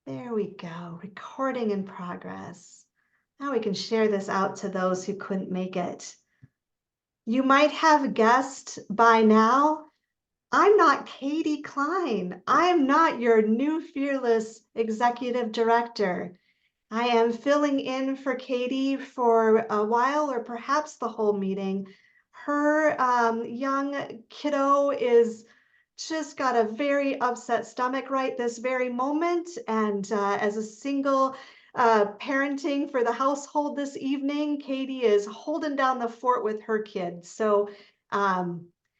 There we go, recording in progress. Now we can share this out to those who couldn't make it. You might have guessed by now, I'm not Katie Klein. I'm not your new fearless executive director. I am filling in for Katie for a while or perhaps the whole meeting. Her young kiddo is just got a very upset stomach right this very moment. And as a single parenting for the household this evening, Katie is holding down the fort with her kids. So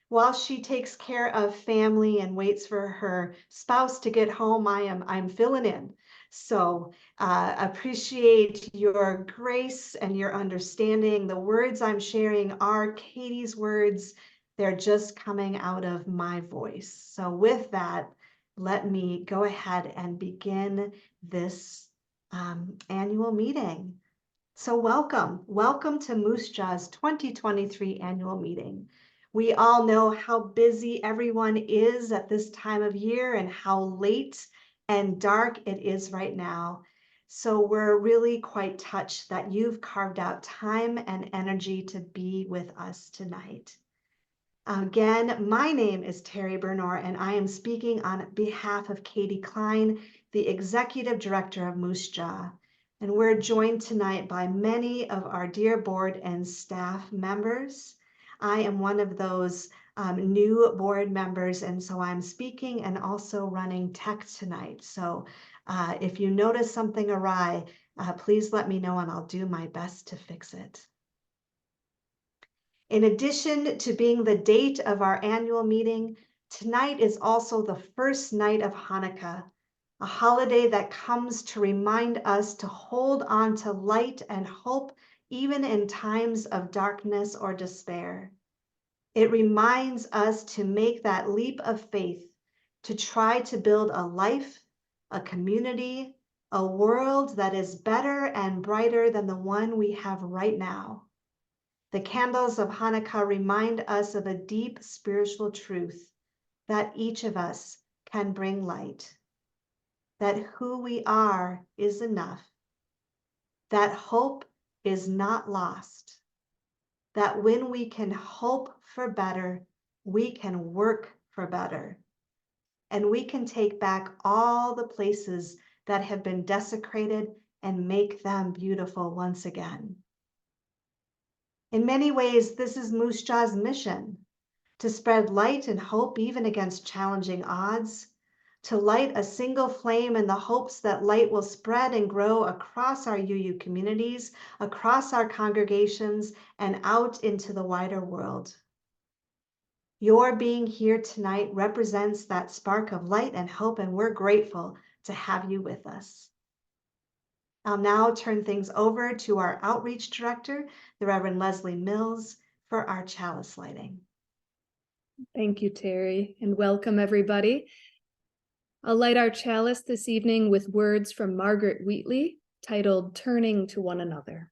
while she takes care of family and waits for her spouse to get home, I'm filling in. So appreciate your grace and your understanding. The words I'm sharing are Katie's words. They're just coming out of my voice. So with that, let me go ahead and begin this annual meeting. So welcome to MUUSJA's 2023 annual meeting. We all know how busy everyone is at this time of year and how late and dark it is right now. So we're really quite touched that you've carved out time and energy to be with us tonight. Again, my name is Terry Bernor, and I am speaking on behalf of Katie Klein, the Executive Director of MUUSJA. And we're joined tonight by many of our dear board and staff members. I am one of those new board members, and so I'm speaking and also running tech tonight. So if you notice something awry, please let me know and I'll do my best to fix it. In addition to being the date of our annual meeting, tonight is also the first night of Hanukkah, a holiday that comes to remind us to hold on to light and hope even in times of darkness or despair. It reminds us to make that leap of faith, to try to build a life, a community, a world that is better and brighter than the one we have right now. The candles of Hanukkah remind us of a deep spiritual truth that each of us can bring light, that who we are is enough, that hope is not lost, that when we can hope for better, we can work for better, and we can take back all the places that have been desecrated and make them beautiful once again. In many ways, this is MUUSJA's mission, to spread light and hope even against challenging odds, to light a single flame in the hopes that light will spread and grow across our UU communities, across our congregations, and out into the wider world. Your being here tonight represents that spark of light and hope, and we're grateful to have you with us. I'll now turn things over to our outreach director, the Reverend Leslie Mills, for our chalice lighting. Thank you, Terry, and welcome everybody. I'll light our chalice this evening with words from Margaret Wheatley titled Turning to One Another.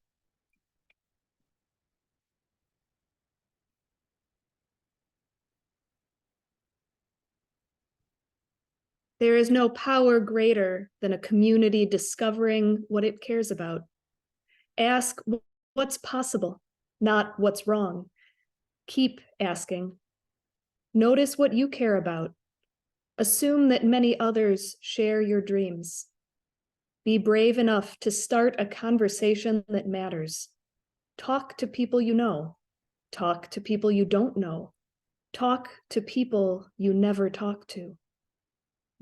There is no power greater than a community discovering what it cares about. Ask what's possible, not what's wrong. Keep asking. Notice what you care about. Assume that many others share your dreams. Be brave enough to start a conversation that matters. Talk to people you know. Talk to people you don't know. Talk to people you never talk to.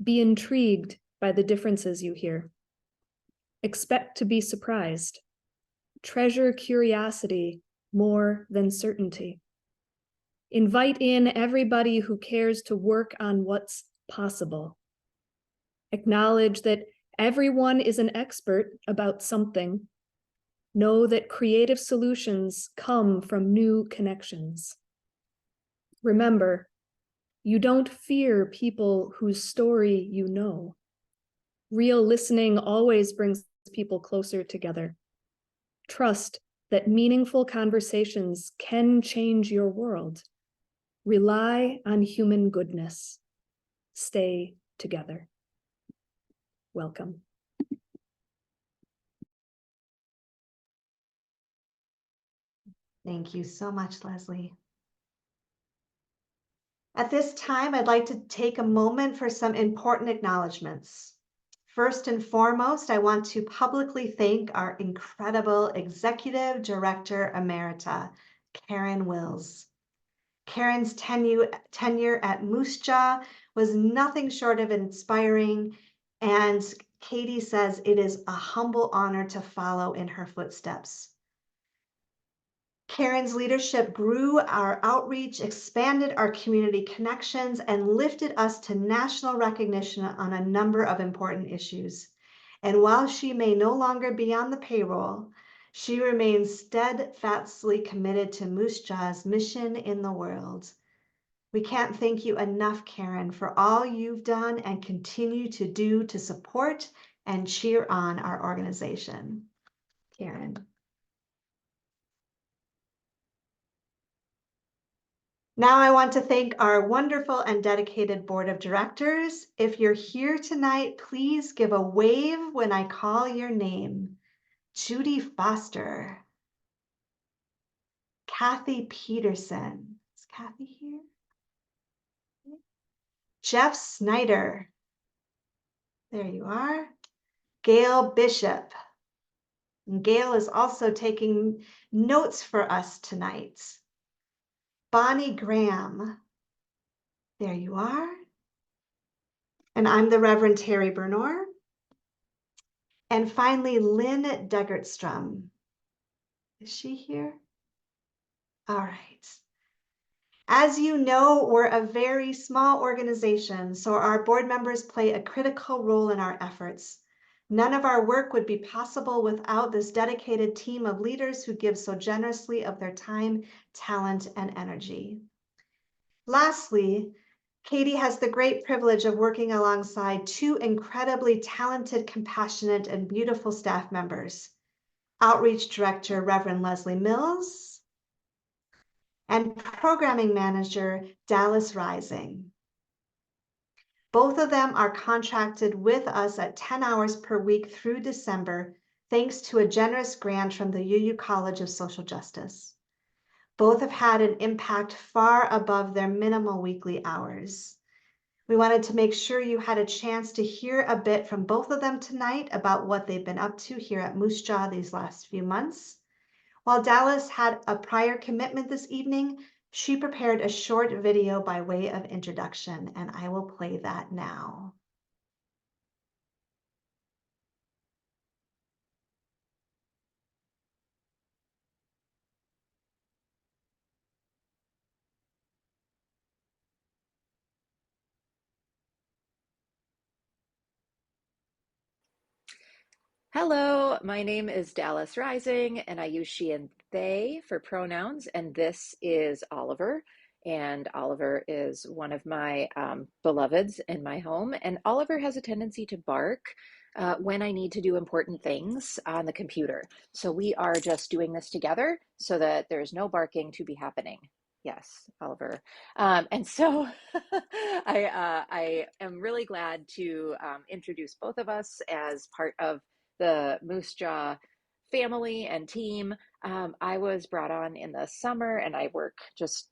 Be intrigued by the differences you hear. Expect to be surprised. Treasure curiosity more than certainty. Invite in everybody who cares to work on what's possible. Acknowledge that everyone is an expert about something. Know that creative solutions come from new connections. Remember, you don't fear people whose story you know. Real listening always brings people closer together. Trust that meaningful conversations can change your world. Rely on human goodness. Stay together. Welcome. Thank you so much, Leslie. At this time, I'd like to take a moment for some important acknowledgements. First and foremost, I want to publicly thank our incredible Executive Director Emerita, Karen Wills. Karen's tenure at MUUSJA was nothing short of inspiring, and Katie says it is a humble honor to follow in her footsteps. Karen's leadership grew our outreach, expanded our community connections, and lifted us to national recognition on a number of important issues. And while she may no longer be on the payroll, she remains steadfastly committed to MUUSJA's mission in the world. We can't thank you enough, Karen, for all you've done and continue to do to support and cheer on our organization. Karen. Now I want to thank our wonderful and dedicated board of directors. If you're here tonight, please give a wave when I call your name. Judy Foster. Kathy Peterson. Is Kathy here? Jeff Snyder. There you are. Gail Bishop. And Gail is also taking notes for us tonight. Bonnie Graham. There you are. And I'm the Reverend Terry Bernor. And finally, Lynn Degertstrom. Is she here? All right. As you know, we're a very small organization, so our board members play a critical role in our efforts. None of our work would be possible without this dedicated team of leaders who give so generously of their time, talent, and energy. Lastly, Katie has the great privilege of working alongside two incredibly talented, compassionate, and beautiful staff members. Outreach Director, Reverend Leslie Mills, and Programming Manager, Dallas Rising. Both of them are contracted with us at 10 hours per week through December, thanks to a generous grant from the UU College of Social Justice. Both have had an impact far above their minimal weekly hours. We wanted to make sure you had a chance to hear a bit from both of them tonight about what they've been up to here at MUUSJA these last few months. While Dallas had a prior commitment this evening, she prepared a short video by way of introduction, and I will play that now. Hello, my name is Dallas Rising, and I use she and they for pronouns, and this is Oliver. And Oliver is one of my beloveds in my home, and Oliver has a tendency to bark when I need to do important things on the computer. So we are just doing this together so that there's no barking to be happening. Yes, Oliver. And so I am really glad to introduce both of us as part of the MUUSJA family and team. I was brought on in the summer, and I work just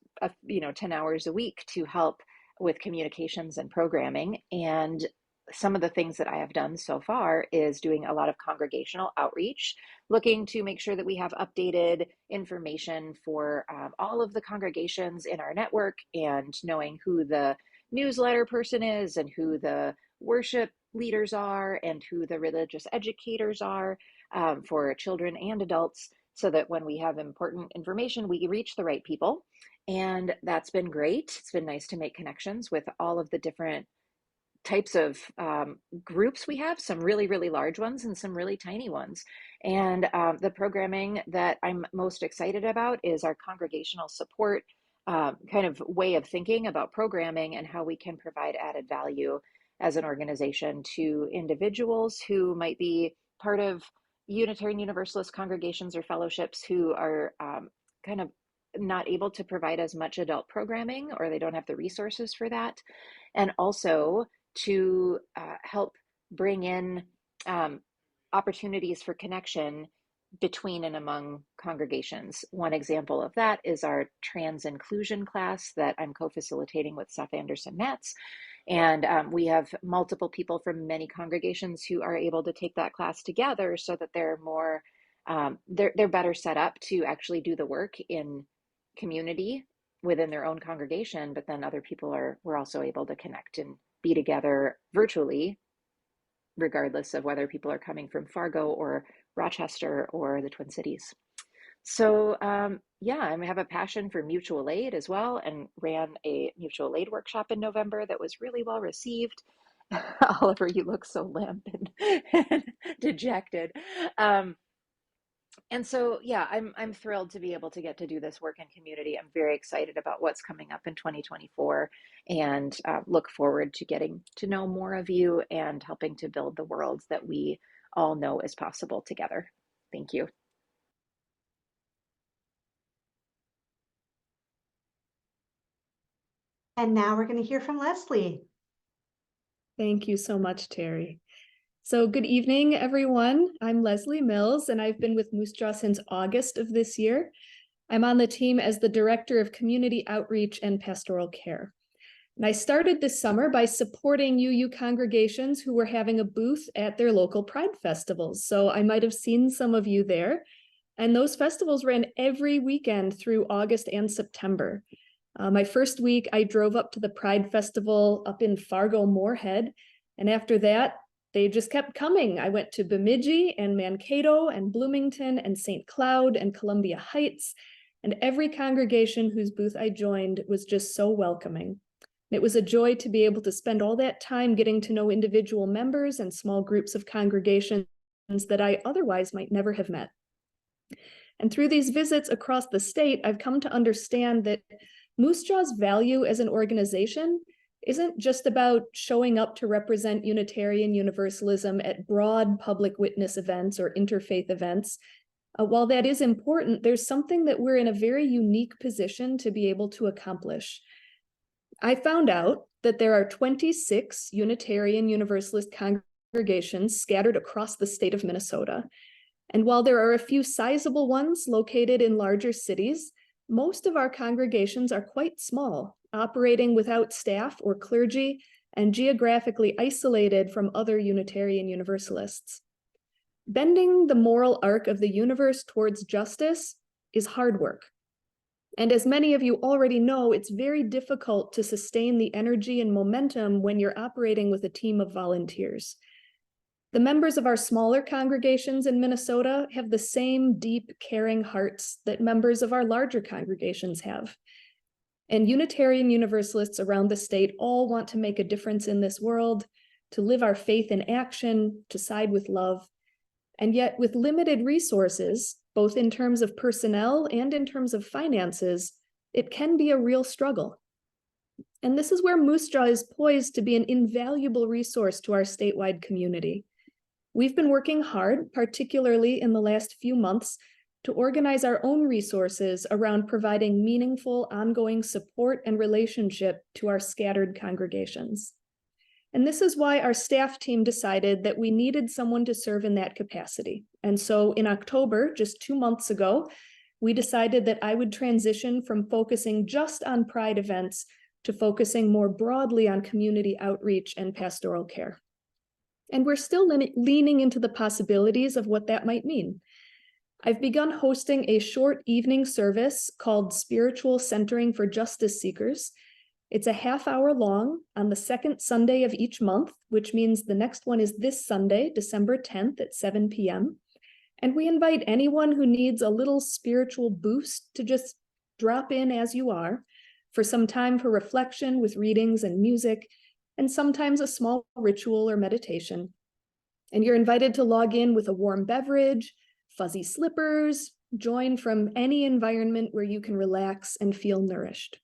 10 hours a week to help with communications and programming. And some of the things that I have done so far is doing a lot of congregational outreach, looking to make sure that we have updated information for all of the congregations in our network, and knowing who the newsletter person is and who the worship leaders are and who the religious educators are for children and adults, so that when we have important information, we reach the right people. And that's been great. It's been nice to make connections with all of the different types of groups we have, some really, really large ones and some really tiny ones. And the programming that I'm most excited about is our congregational support kind of way of thinking about programming and how we can provide added value as an organization to individuals who might be part of Unitarian Universalist congregations or fellowships who are kind of not able to provide as much adult programming, or they don't have the resources for that. And also to help bring in opportunities for connection between and among congregations. One example of that is our trans inclusion class that I'm co-facilitating with Seth Anderson Matz. And we have multiple people from many congregations who are able to take that class together so that they're more, they're better set up to actually do the work in community within their own congregation, but then other people we're also able to connect and be together virtually, regardless of whether people are coming from Fargo or Rochester or the Twin Cities. So yeah, I have a passion for mutual aid as well, and ran a mutual aid workshop in November that was really well received. Oliver, you look so limp and dejected. And so yeah, I'm thrilled to be able to get to do this work in community. I'm very excited about what's coming up in 2024, and look forward to getting to know more of you and helping to build the world that we all know is possible together. Thank you. And now we're going to hear from Leslie. Thank you so much, Terry. So good evening, everyone. I'm Leslie Mills, and I've been with MUUSJA since August of this year. I'm on the team as the Director of Community Outreach and Pastoral Care. And I started this summer by supporting UU congregations who were having a booth at their local Pride festivals. So I might have seen some of you there. And those festivals ran every weekend through August and September. My first week, I drove up to the Pride Festival up in Fargo Moorhead. And after that, they just kept coming. I went to Bemidji and Mankato and Bloomington and St. Cloud and Columbia Heights. And every congregation whose booth I joined was just so welcoming. It was a joy to be able to spend all that time getting to know individual members and small groups of congregations that I otherwise might never have met. And through these visits across the state, I've come to understand that MUUSJA's value as an organization isn't just about showing up to represent Unitarian Universalism at broad public witness events or interfaith events. While that is important, there's something that we're in a very unique position to be able to accomplish. I found out that there are 26 Unitarian Universalist congregations scattered across the state of Minnesota. And while there are a few sizable ones located in larger cities, most of our congregations are quite small, operating without staff or clergy and geographically isolated from other Unitarian Universalists. Bending the moral arc of the universe towards justice is hard work. And as many of you already know, it's very difficult to sustain the energy and momentum when you're operating with a team of volunteers. The members of our smaller congregations in Minnesota have the same deep, caring hearts that members of our larger congregations have. And Unitarian Universalists around the state all want to make a difference in this world, to live our faith in action, to side with love. And yet, with limited resources, both in terms of personnel and in terms of finances, it can be a real struggle. And this is where MUUSJA is poised to be an invaluable resource to our statewide community. We've been working hard, particularly in the last few months, to organize our own resources around providing meaningful, ongoing support and relationship to our scattered congregations. And this is why our staff team decided that we needed someone to serve in that capacity. And so in October, just 2 months ago, we decided that I would transition from focusing just on Pride events to focusing more broadly on community outreach and pastoral care. And we're still leaning into the possibilities of what that might mean. I've begun hosting a short evening service called Spiritual Centering for Justice Seekers. It's a half-hour long on the second Sunday of each month, which means the next one is this Sunday, December 10th at 7 p.m. And we invite anyone who needs a little spiritual boost to just drop in as you are for some time for reflection with readings and music, and sometimes a small ritual or meditation. And you're invited to log in with a warm beverage, fuzzy slippers, join from any environment where you can relax and feel nourished.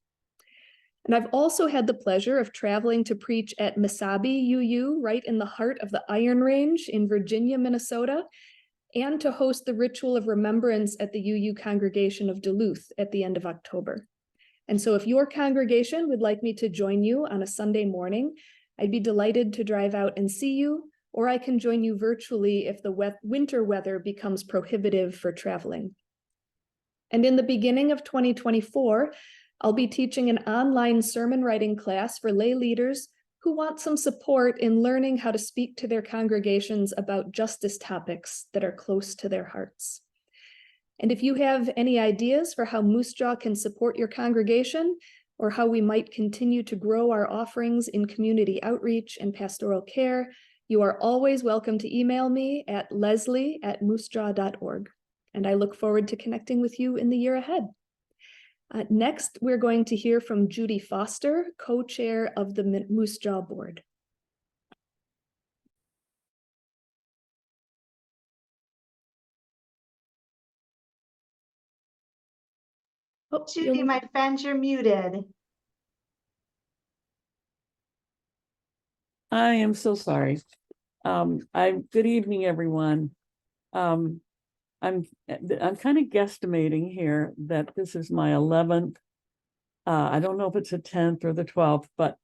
And I've also had the pleasure of traveling to preach at Mesabi UU, right in the heart of the Iron Range in Virginia, Minnesota, and to host the Ritual of Remembrance at the UU congregation of Duluth at the end of October. And so if your congregation would like me to join you on a Sunday morning, I'd be delighted to drive out and see you, or I can join you virtually if the winter weather becomes prohibitive for traveling. And in the beginning of 2024, I'll be teaching an online sermon writing class for lay leaders who want some support in learning how to speak to their congregations about justice topics that are close to their hearts. And if you have any ideas for how MUUSJA can support your congregation, or how we might continue to grow our offerings in community outreach and pastoral care, you are always welcome to email me at leslie@muusja.org. And I look forward to connecting with you in the year ahead. Next, we're going to hear from Judy Foster, co-chair of the MUUSJA board. Oh, Judy, my friend, you're muted. I am so sorry. Good evening, everyone. I'm kind of guesstimating here that this is my 11th. I don't know if it's the 10th or the 12th, but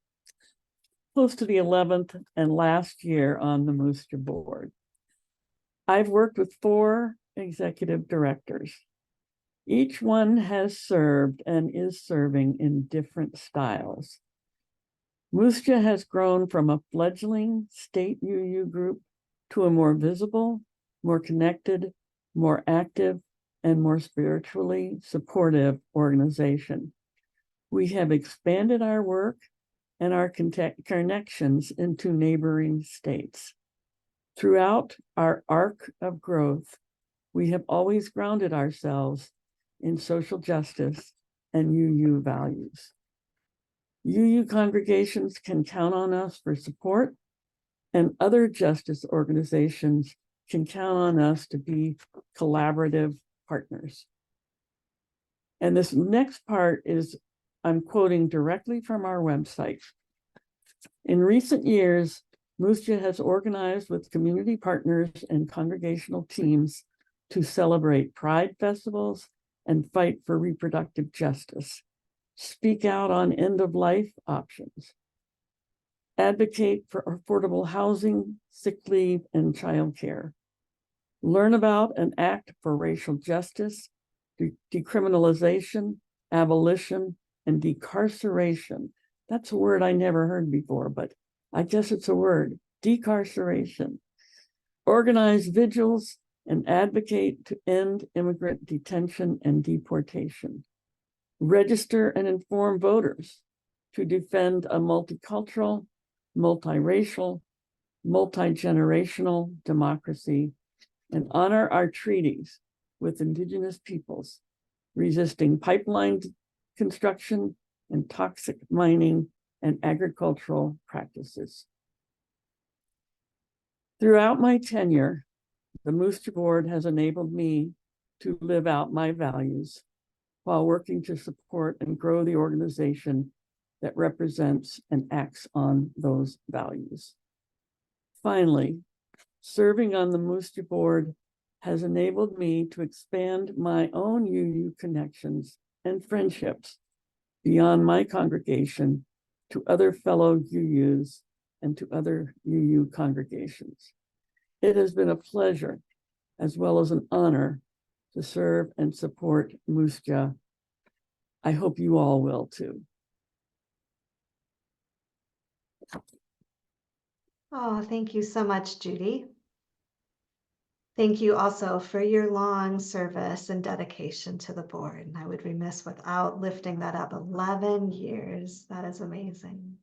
close to the 11th and last year on the MUUSJA board. I've worked with 4 executive directors. Each one has served and is serving in different styles. MUUSJA has grown from a fledgling state UU group to a more visible, more connected, more active, and more spiritually supportive organization. We have expanded our work and our connections into neighboring states. Throughout our arc of growth, we have always grounded ourselves in social justice and UU values. UU congregations can count on us for support, and other justice organizations can count on us to be collaborative partners. And this next part is, I'm quoting directly from our website. In recent years, MUUSJA has organized with community partners and congregational teams to celebrate pride festivals and fight for reproductive justice, speak out on end-of-life options, advocate for affordable housing, sick leave, and childcare, learn about and act for racial justice, decriminalization, abolition, and decarceration. That's a word I never heard before, but I guess it's a word, decarceration. Organize vigils and advocate to end immigrant detention and deportation. Register and inform voters to defend a multicultural, multiracial, multi-generational democracy and honor our treaties with Indigenous peoples, resisting pipeline construction and toxic mining and agricultural practices. Throughout my tenure, the MUUSJA board has enabled me to live out my values while working to support and grow the organization that represents and acts on those values. Finally, serving on the MUUSJA board has enabled me to expand my own UU connections and friendships beyond my congregation to other fellow UUs and to other UU congregations. It has been a pleasure as well as an honor to serve and support MUUSJA. I hope you all will too. Oh, thank you so much, Judy. Thank you also for your long service and dedication to the board. And I would be remiss without lifting that up. 11 years. That is amazing.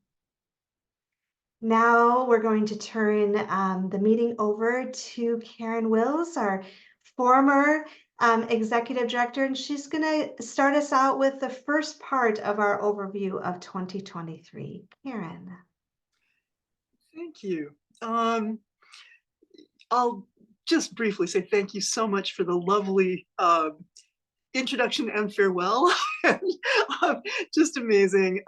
Now we're going to turn the meeting over to Karen Wills, our former executive director, and she's going to start us out with the first part of our overview of 2023. Karen. Thank you. I'll just briefly say thank you so much for the lovely introduction and farewell. Just amazing.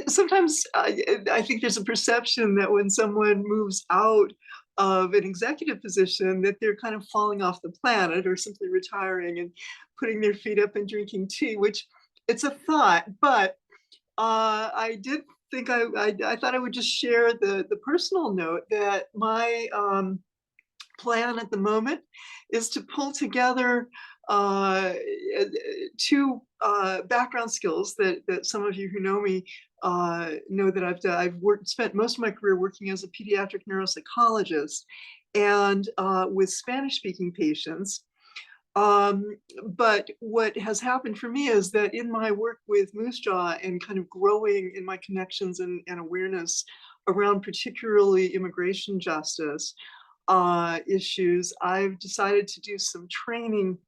Sometimes I think there's a perception that when someone moves out of an executive position that they're kind of falling off the planet or simply retiring and putting their feet up and drinking tea, which it's a thought, but I did think I thought I would just share the personal note that my plan at the moment is to pull together two background skills that some of you who know me know that I've done. Spent most of my career working as a pediatric neuropsychologist and with Spanish-speaking patients. But what has happened for me is that in my work with MUUSJA and kind of growing in my connections and awareness around particularly immigration justice issues, I've decided to do some training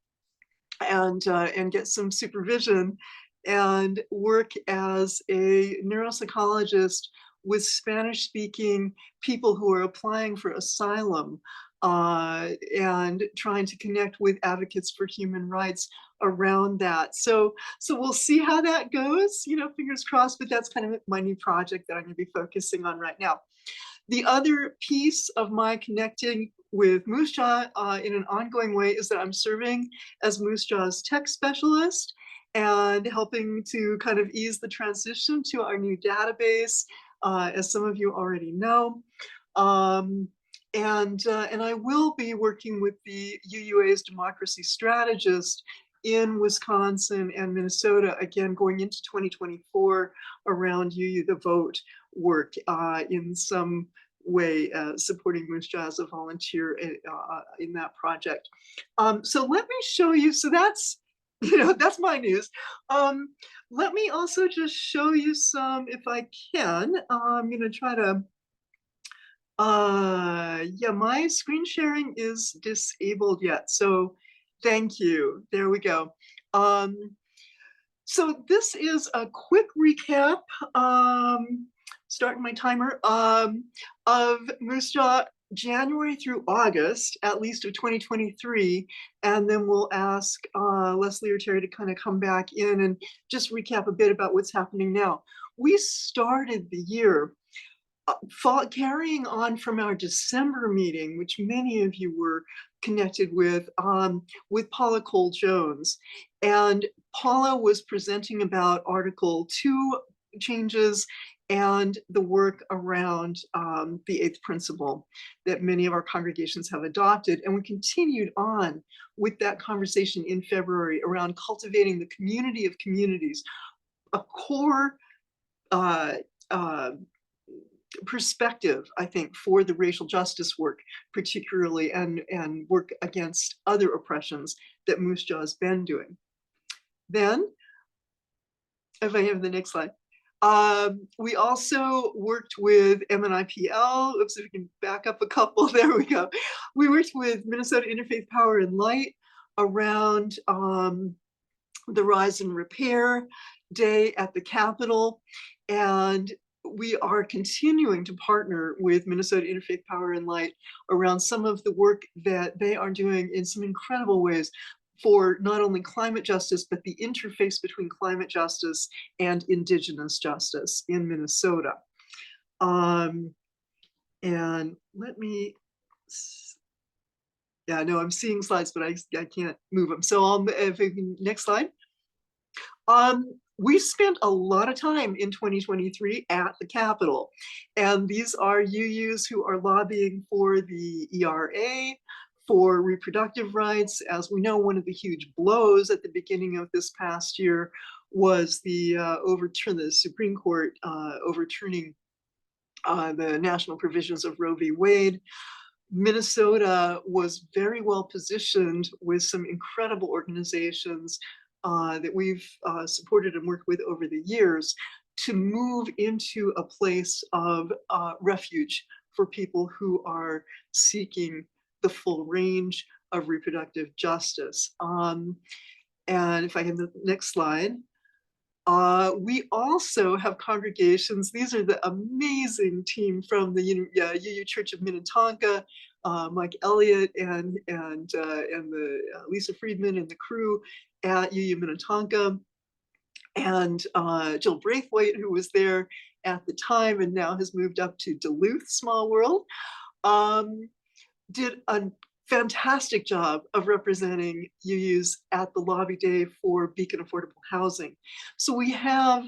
and get some supervision and work as a neuropsychologist with Spanish-speaking people who are applying for asylum and trying to connect with advocates for human rights around that. So we'll see how that goes, you know, fingers crossed, but that's kind of my new project that I'm going to be focusing on right now. The other piece of my connecting with MUUSJA in an ongoing way is that I'm serving as MUUSJA's tech specialist and helping to kind of ease the transition to our new database, as some of you already know. And I will be working with the UUA's democracy strategist in Wisconsin and Minnesota, again, going into 2024 around UU the Vote work in some way, supporting MUUSJA as a volunteer in that project. So let me show you, so that's, you know, that's my news. Let me also just show you some, if I can. I'm gonna try to, yeah, my screen sharing is disabled yet, so thank you. There we go. So this is a quick recap, starting my timer, of MUUSJA January through August, at least of 2023, and then we'll ask Leslie or Terry to kind of come back in and just recap a bit about what's happening now. We started the year carrying on from our December meeting, which many of you were connected with Paula Cole-Jones. And Paula was presenting about Article 2 changes and the work around the eighth principle that many of our congregations have adopted. And we continued on with that conversation in February around cultivating the community of communities, a core perspective, I think, for the racial justice work, particularly, and work against other oppressions that MUUSJA has been doing. Then, if I have the next slide, we also worked with MNIPL. Oops, if we can back up a couple, there we go. We worked with Minnesota Interfaith Power and Light around the Rise and Repair Day at the Capitol, and we are continuing to partner with Minnesota Interfaith Power and Light around some of the work that they are doing in some incredible ways for not only climate justice, but the interface between climate justice and Indigenous justice in Minnesota. And let me, yeah, no, I'm seeing slides, but I can't move them. So if we can, next slide. We spent a lot of time in 2023 at the Capitol, and these are UUs who are lobbying for the ERA, for reproductive rights. As we know, one of the huge blows at the beginning of this past year was the the Supreme Court overturning the national provisions of Roe v. Wade. Minnesota was very well positioned with some incredible organizations that we've supported and worked with over the years to move into a place of refuge for people who are seeking the full range of reproductive justice. And if I have the next slide, we also have congregations. These are the amazing team from the UU Church of Minnetonka, Mike Elliott and the Lisa Friedman and the crew at UU Minnetonka, and Jill Braithwaite, who was there at the time and now has moved up to Duluth, small world, did a fantastic job of representing UUs at the lobby day for Beacon Affordable Housing. So we have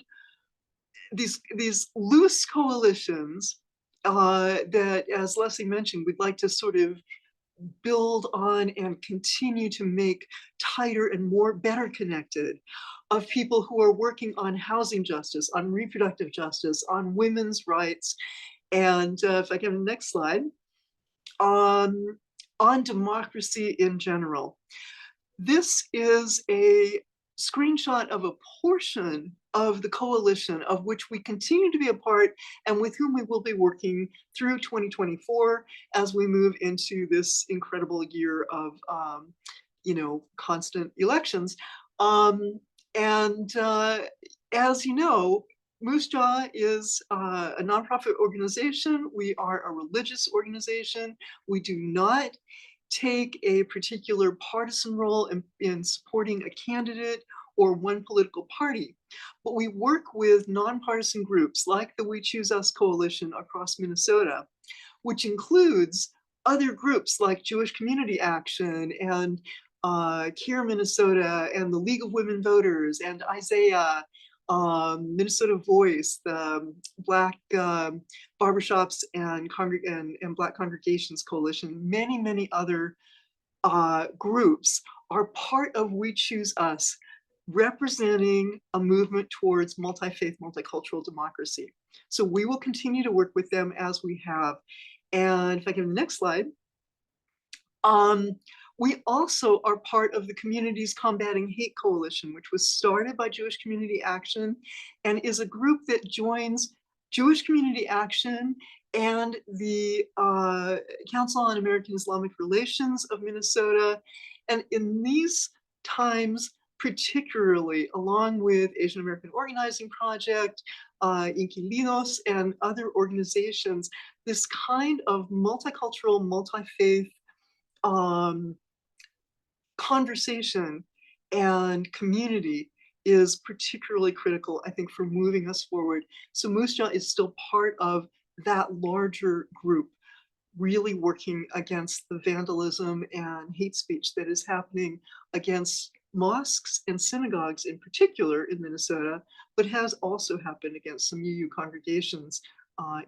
these loose coalitions that, as Leslie mentioned, we'd like to sort of build on and continue to make tighter and better connected, of people who are working on housing justice, on reproductive justice, on women's rights. And if I can have the next slide, on democracy in general. This is a screenshot of a portion of the coalition of which we continue to be a part and with whom we will be working through 2024 as we move into this incredible year of constant elections. As you know, MUUSJA is a nonprofit organization. We are a religious organization. We do not take a particular partisan role in supporting a candidate or one political party, but we work with nonpartisan groups like the We Choose Us Coalition across Minnesota, which includes other groups like Jewish Community Action and Care Minnesota and the League of Women Voters and Isaiah, Minnesota Voice, the Black Barbershops and Black Congregations Coalition, many other groups are part of We Choose Us, representing a movement towards multi-faith, multicultural democracy. So we will continue to work with them as we have. And if I can have the next slide. We also are part of the Communities Combating Hate Coalition, which was started by Jewish Community Action and is a group that joins Jewish Community Action and the Council on American Islamic Relations of Minnesota. And in these times, particularly along with Asian American Organizing Project, Inquilinos, and other organizations, this kind of multicultural, multi-faith conversation and community is particularly critical, I think, for moving us forward. So MUUSJA is still part of that larger group, really working against the vandalism and hate speech that is happening against mosques and synagogues in particular in Minnesota, but has also happened against some UU congregations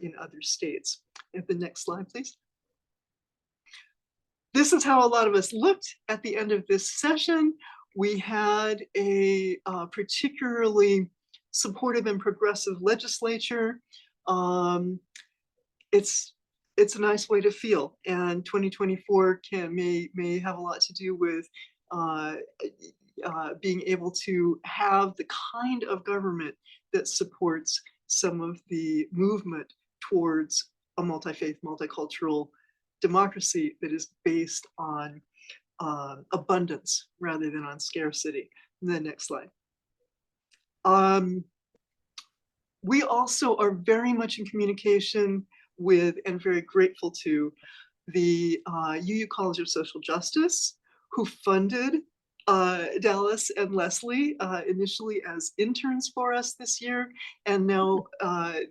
in other states. At the next slide, please. This is how a lot of us looked at the end of this session. We had a particularly supportive and progressive legislature. It's a nice way to feel, and 2024 may have a lot to do with being able to have the kind of government that supports some of the movement towards a multi-faith, multicultural democracy that is based on abundance rather than on scarcity. The next slide. We also are very much in communication with and very grateful to the UU College of Social Justice, who funded Dallas and Leslie initially as interns for us this year, and now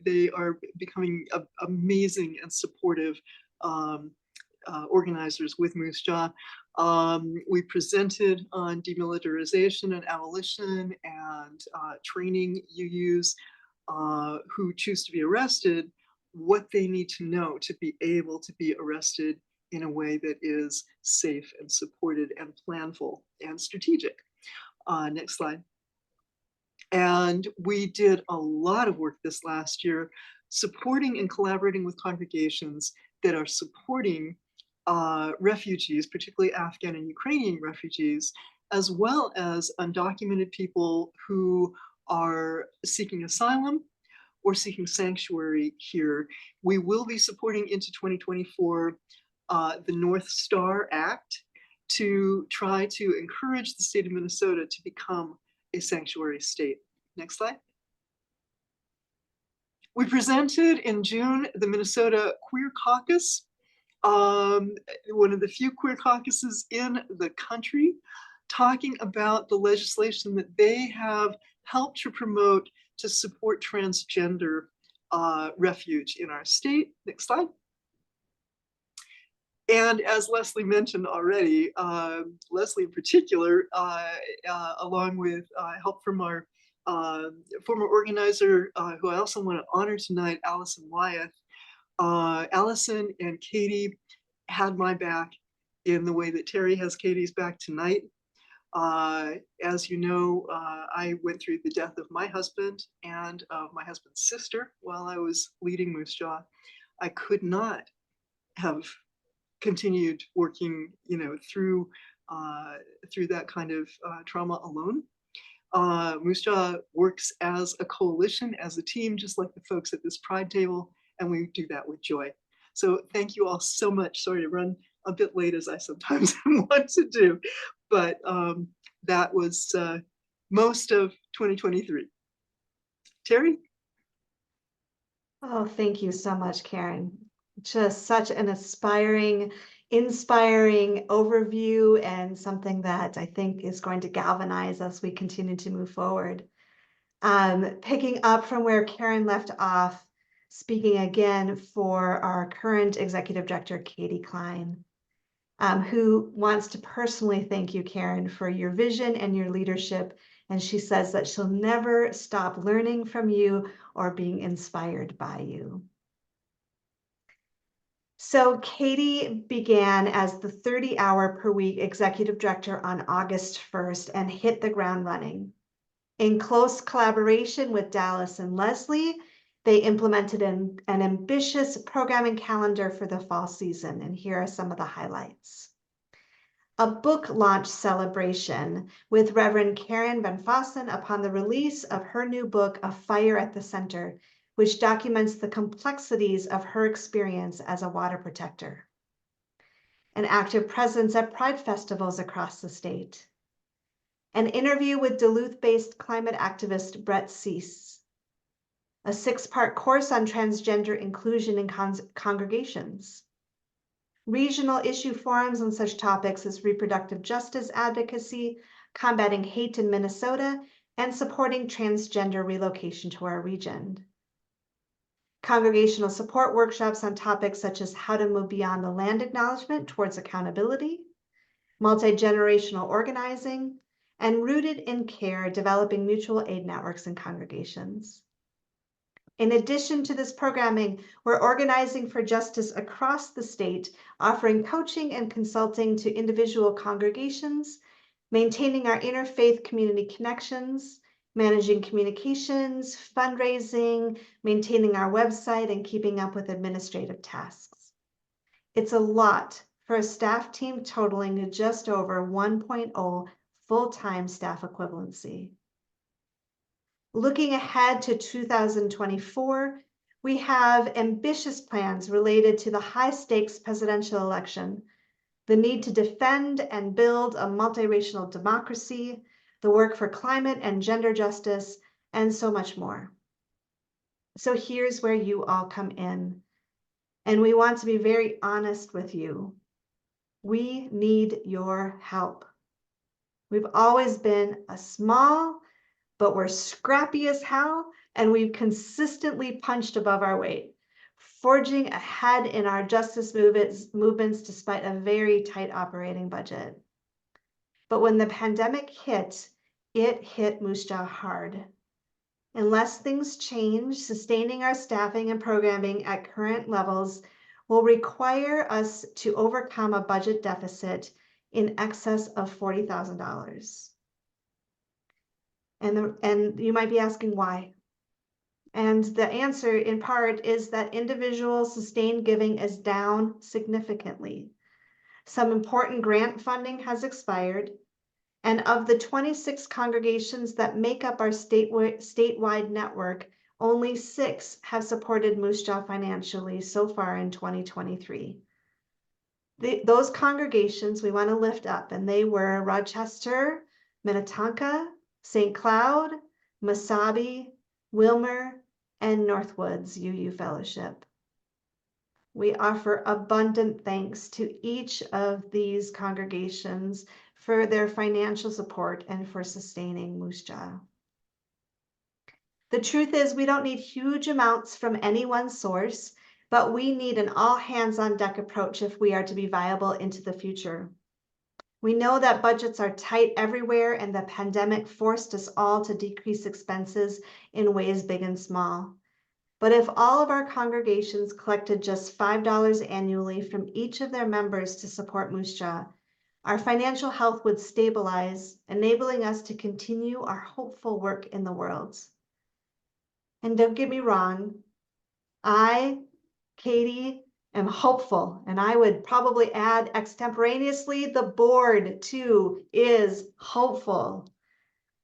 they are becoming amazing and supportive organizers with MUUSJA. We presented on demilitarization and abolition and training UUs who choose to be arrested what they need to know to be able to be arrested in a way that is safe and supported and planful and strategic. Next slide. And we did a lot of work this last year supporting and collaborating with congregations that are supporting refugees, particularly Afghan and Ukrainian refugees, as well as undocumented people who are seeking asylum or seeking sanctuary here. We will be supporting into 2024 the North Star Act to try to encourage the state of Minnesota to become a sanctuary state. Next slide. We presented in June the Minnesota Queer Caucus, one of the few queer caucuses in the country, talking about the legislation that they have helped to promote to support transgender refuge in our state. Next slide. And as Leslie mentioned already, Leslie in particular, along with help from our former organizer who I also want to honor tonight, Allison Wyeth. Allison and Katie had my back in the way that Terry has Katie's back tonight. As you know, I went through the death of my husband and of my husband's sister while I was leading MUUSJA. I could not have continued working, through that kind of trauma alone. MUUSJA works as a coalition, as a team, just like the folks at this Pride table, and we do that with joy. So thank you all so much. Sorry to run a bit late as I sometimes want to do, but that was most of 2023. Terry? Oh, thank you so much, Karen. Just such an inspiring overview, and something that I think is going to galvanize as we continue to move forward. Picking up from where Karen left off, speaking again for our current executive director, Katie Klein, who wants to personally thank you, Karen, for your vision and your leadership. And she says that she'll never stop learning from you or being inspired by you. So Katie began as the 30-hour per week executive director on August 1st and hit the ground running. In close collaboration with Dallas and Leslie, they implemented an ambitious programming calendar for the fall season, and here are some of the highlights. A book launch celebration with Reverend Karen Van Fossen upon the release of her new book, A Fire at the Center, which documents the complexities of her experience as a water protector. An active presence at Pride festivals across the state. An interview with Duluth-based climate activist Brett Cease. A 6-part course on transgender inclusion in congregations. Regional issue forums on such topics as reproductive justice advocacy, combating hate in Minnesota, and supporting transgender relocation to our region. Congregational support workshops on topics such as how to move beyond the land acknowledgement towards accountability, multi-generational organizing, and rooted in care, developing mutual aid networks and congregations. In addition to this programming, we're organizing for justice across the state, offering coaching and consulting to individual congregations, maintaining our interfaith community connections, managing communications, fundraising, maintaining our website, and keeping up with administrative tasks. It's a lot for a staff team totaling to just over 1.0 full-time staff equivalency. Looking ahead to 2024, we have ambitious plans related to the high-stakes presidential election, the need to defend and build a multiracial democracy, the work for climate and gender justice, and so much more. So here's where you all come in, and we want to be very honest with you. We need your help. We've always been a small, but we're scrappy as hell, and we've consistently punched above our weight, forging ahead in our justice movements despite a very tight operating budget. But when the pandemic hit, it hit MUUSJA hard. Unless things change, sustaining our staffing and programming at current levels will require us to overcome a budget deficit in excess of $40,000. And you might be asking why. And the answer in part is that individual sustained giving is down significantly. Some important grant funding has expired. And of the 26 congregations that make up our statewide network, only 6 have supported MUUSJA financially so far in 2023. Those congregations we want to lift up, and they were Rochester, Minnetonka, St. Cloud, Mesabi, Wilmer, and Northwoods UU Fellowship. We offer abundant thanks to each of these congregations for their financial support and for sustaining MUUSJA. The truth is, we don't need huge amounts from any one source, but we need an all hands on deck approach if we are to be viable into the future. We know that budgets are tight everywhere, and the pandemic forced us all to decrease expenses in ways big and small. But if all of our congregations collected just $5 annually from each of their members to support MUUSJA, our financial health would stabilize, enabling us to continue our hopeful work in the world. And don't get me wrong, I, Katie, am hopeful, and I would probably add extemporaneously, the board too is hopeful.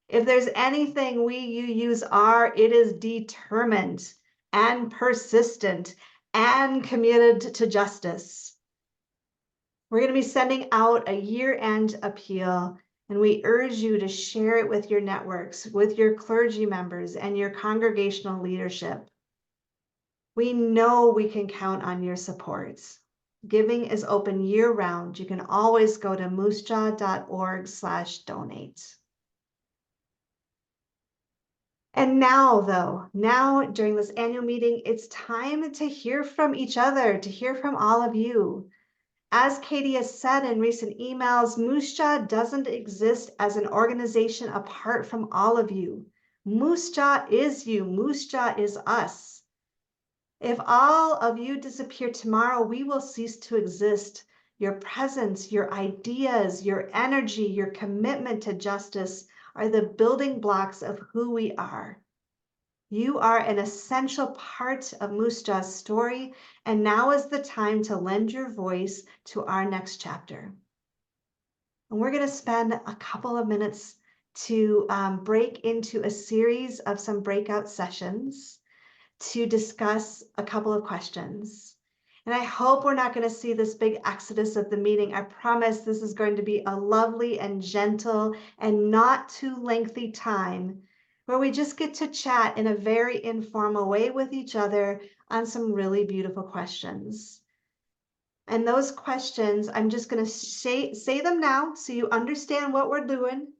If there's anything we UUs are, it is determined and persistent and committed to justice. We're going to be sending out a year-end appeal, and we urge you to share it with your networks, with your clergy members, and your congregational leadership. We know we can count on your support. Giving is open year-round. You can always go to muusja.org/donate. And now during this annual meeting, it's time to hear from each other, to hear from all of you. As Katie has said in recent emails, MUUSJA doesn't exist as an organization apart from all of you. MUUSJA is you. MUUSJA is us. If all of you disappear tomorrow, we will cease to exist. Your presence, your ideas, your energy, your commitment to justice are the building blocks of who we are. You are an essential part of MUUSJA's story, and now is the time to lend your voice to our next chapter. And we're going to spend a couple of minutes to break into a series of some breakout sessions to discuss a couple of questions. And I hope we're not going to see this big exodus of the meeting. I promise this is going to be a lovely and gentle and not too lengthy time where we just get to chat in a very informal way with each other on some really beautiful questions. And those questions, I'm just going to say them now so you understand what we're doing.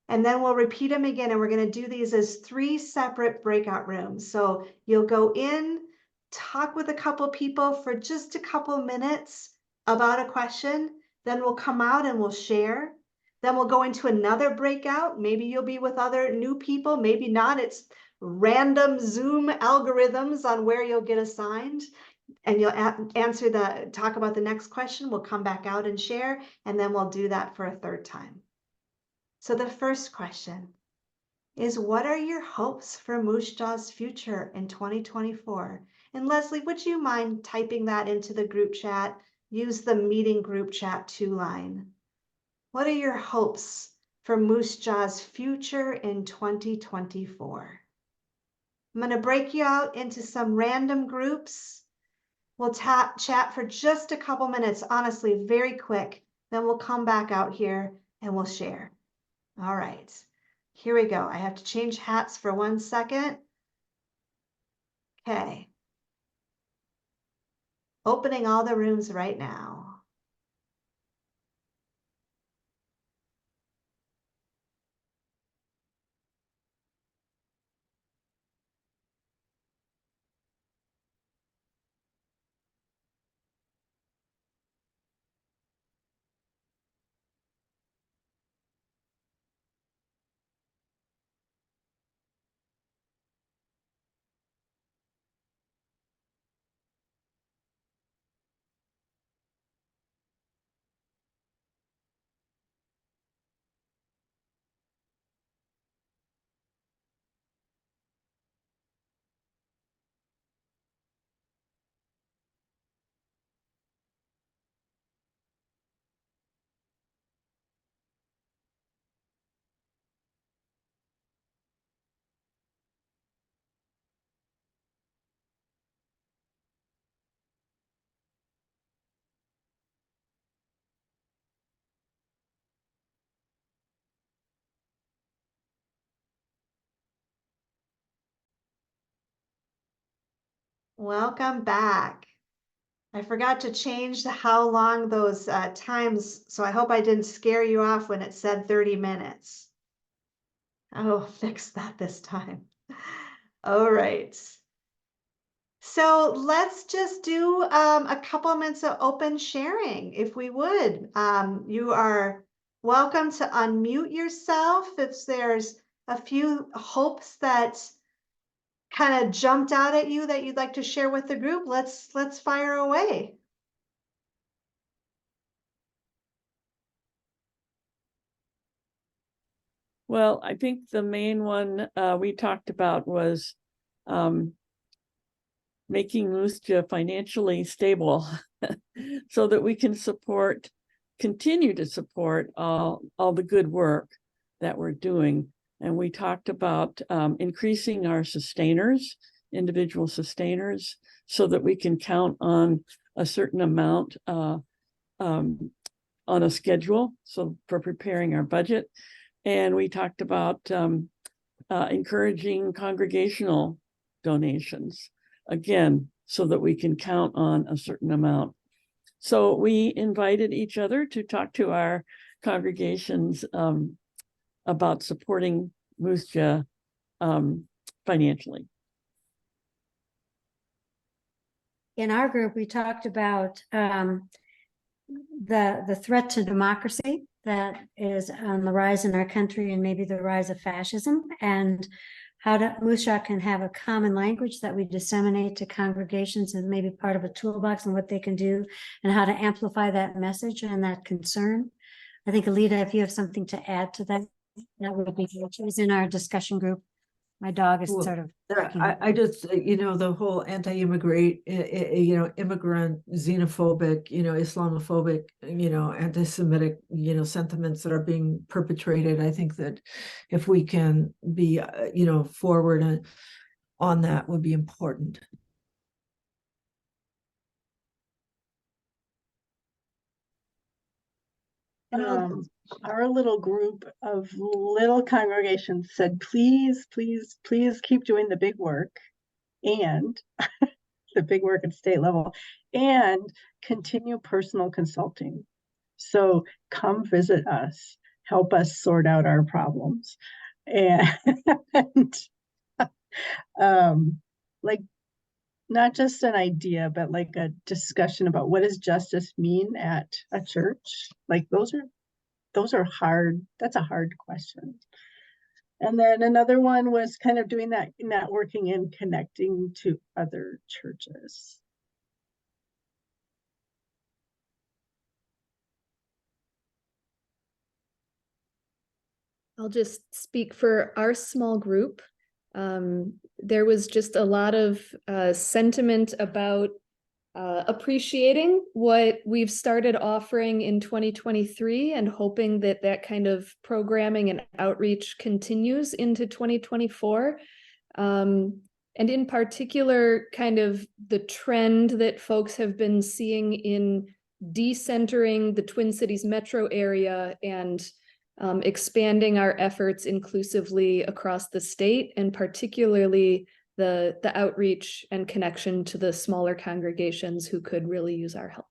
And then we'll repeat them again, and we're going to do these as 3 separate breakout rooms. So you'll go in, talk with a couple people for just a couple minutes about a question. Then we'll come out and we'll share. Then we'll go into another breakout. Maybe you'll be with other new people, maybe not. It's random Zoom algorithms on where you'll get assigned. And you'll talk about the next question. We'll come back out and share, and then we'll do that for a 3rd time. So the first question is, what are your hopes for MUUSJA's future in 2024? And Leslie, would you mind typing that into the group chat? Use the meeting group chat 2 line. What are your hopes for MUUSJA's future in 2024? I'm going to break you out into some random groups. We'll chat for just a couple minutes, honestly, very quick. Then we'll come back out here and we'll share. All right, here we go. I have to change hats for 1 second. Okay. Opening all the rooms right now. Welcome back. I forgot to change how long those times, so I hope I didn't scare you off when it said 30 minutes. I will fix that this time. All right. So let's just do a couple minutes of open sharing, if we would. You are welcome to unmute yourself. If there's a few hopes that kind of jumped out at you that you'd like to share with the group, let's fire away. Well, I think the main one we talked about was making MUUSJA financially stable so that we can continue to support all the good work that we're doing. And we talked about increasing our individual sustainers, so that we can count on a certain amount on a schedule, so for preparing our budget. And we talked about encouraging congregational donations, again, so that we can count on a certain amount. So we invited each other to talk to our congregations about supporting MUUSJA financially. In our group, we talked about the threat to democracy that is on the rise in our country, and maybe the rise of fascism, and how MUUSJA can have a common language that we disseminate to congregations and maybe part of a toolbox and what they can do, and how to amplify that message and that concern. I think, Alita, if you have something to add to that, that would be good. She was in our discussion group. My dog is Well, sort of. I just, the whole anti-immigrant, immigrant, xenophobic, Islamophobic, anti-Semitic, sentiments that are being perpetrated. I think that if we can be, forward on that would be important. Our little group of little congregations said, please, please, please keep doing the big work, and the big work at state level, and continue personal consulting. So come visit us, help us sort out our problems. And like, not just an idea, but like a discussion about what does justice mean at a church. Like those are hard. That's a hard question. And then another one was kind of doing that networking and connecting to other churches. I'll just speak for our small group. There was just a lot of sentiment about appreciating what we've started offering in 2023 and hoping that that kind of programming and outreach continues into 2024. And in particular, kind of the trend that folks have been seeing in decentering the Twin Cities metro area and expanding our efforts inclusively across the state, and particularly the outreach and connection to the smaller congregations who could really use our help.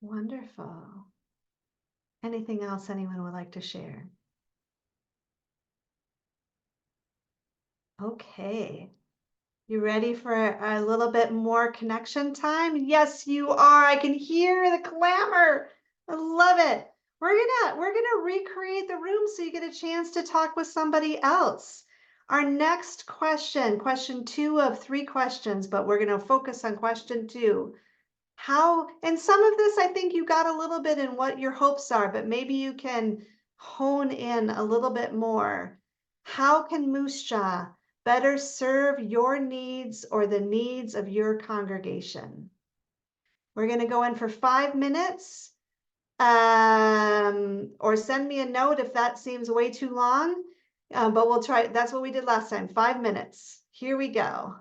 Wonderful. Anything else anyone would like to share? Okay. You ready for a little bit more connection time? Yes, you are. I can hear the clamor. I love it. We're gonna recreate the room so you get a chance to talk with somebody else. Our next question 2 of 3 questions, but we're gonna focus on question 2. And some of this I think you got a little bit in what your hopes are, but maybe you can hone in a little bit more. How can MUUSJA better serve your needs or the needs of your congregation? We're going to go in for 5 minutes, or send me a note if that seems way too long, but we'll try. That's what we did last time, 5 minutes. Here we go.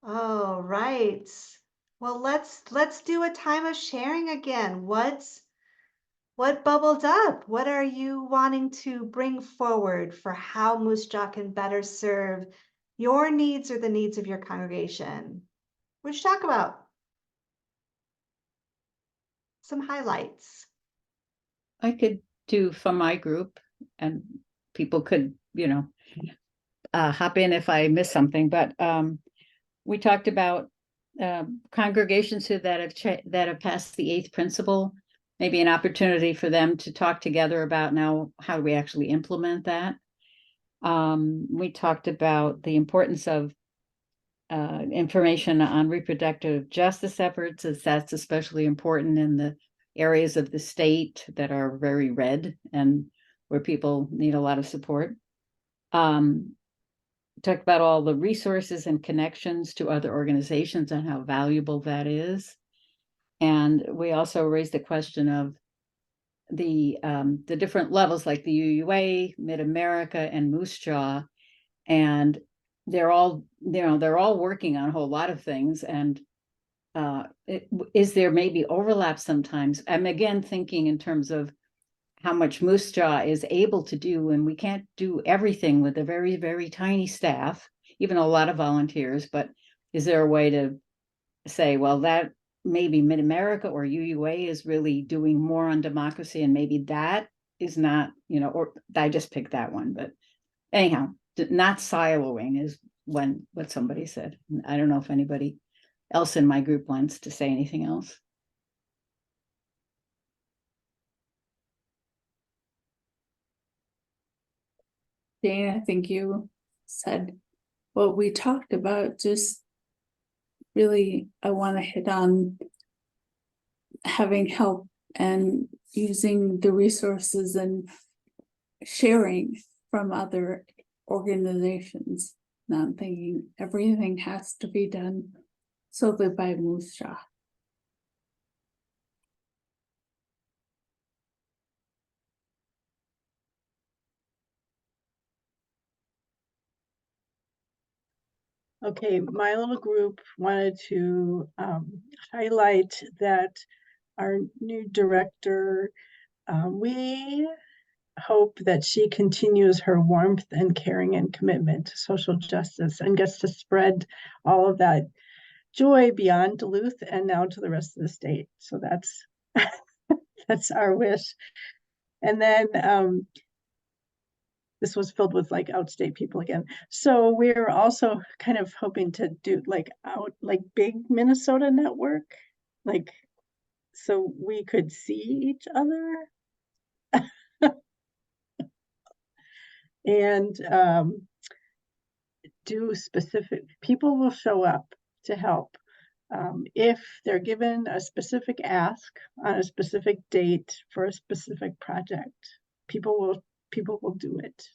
Oh, right. Well, let's do a time of sharing again. What bubbled up? What are you wanting to bring forward for how MUUSJA can better serve your needs or the needs of your congregation? What should you talk about? Some highlights. I could do from my group, and people could, hop in if I miss something, but we talked about congregations that have passed the eighth principle, maybe an opportunity for them to talk together about now how do we actually implement that. We talked about the importance of information on reproductive justice efforts, as that's especially important in the areas of the state that are very red and where people need a lot of support. Talk about all the resources and connections to other organizations and how valuable that is. And we also raised the question of the different levels, like the UUA, Mid-America, and MUUSJA, and they're all working on a whole lot of things. And is there maybe overlap sometimes? I'm again thinking in terms of how much MUUSJA is able to do, and we can't do everything with a very, very tiny staff, even a lot of volunteers. But is there a way to say, well, that maybe Mid-America or UUA is really doing more on democracy, and maybe that is not, or I just picked that one. But anyhow, not siloing is what somebody said. I don't know if anybody else in my group wants to say anything else. Dana, I think you said what we talked about. Just really, I want to hit on having help and using the resources and sharing from other organizations, not thinking everything has to be done solely by MUUSJA. Okay, my little group wanted to highlight that our new director, we hope that she continues her warmth and caring and commitment to social justice and gets to spread all of that joy beyond Duluth and now to the rest of the state. So that's that's our wish. And then this was filled with like outstate people again. So we're also kind of hoping to do like big Minnesota network, like so we could see each other. And do specific, people will show up to help. If they're given a specific ask on a specific date for a specific project, people will do it.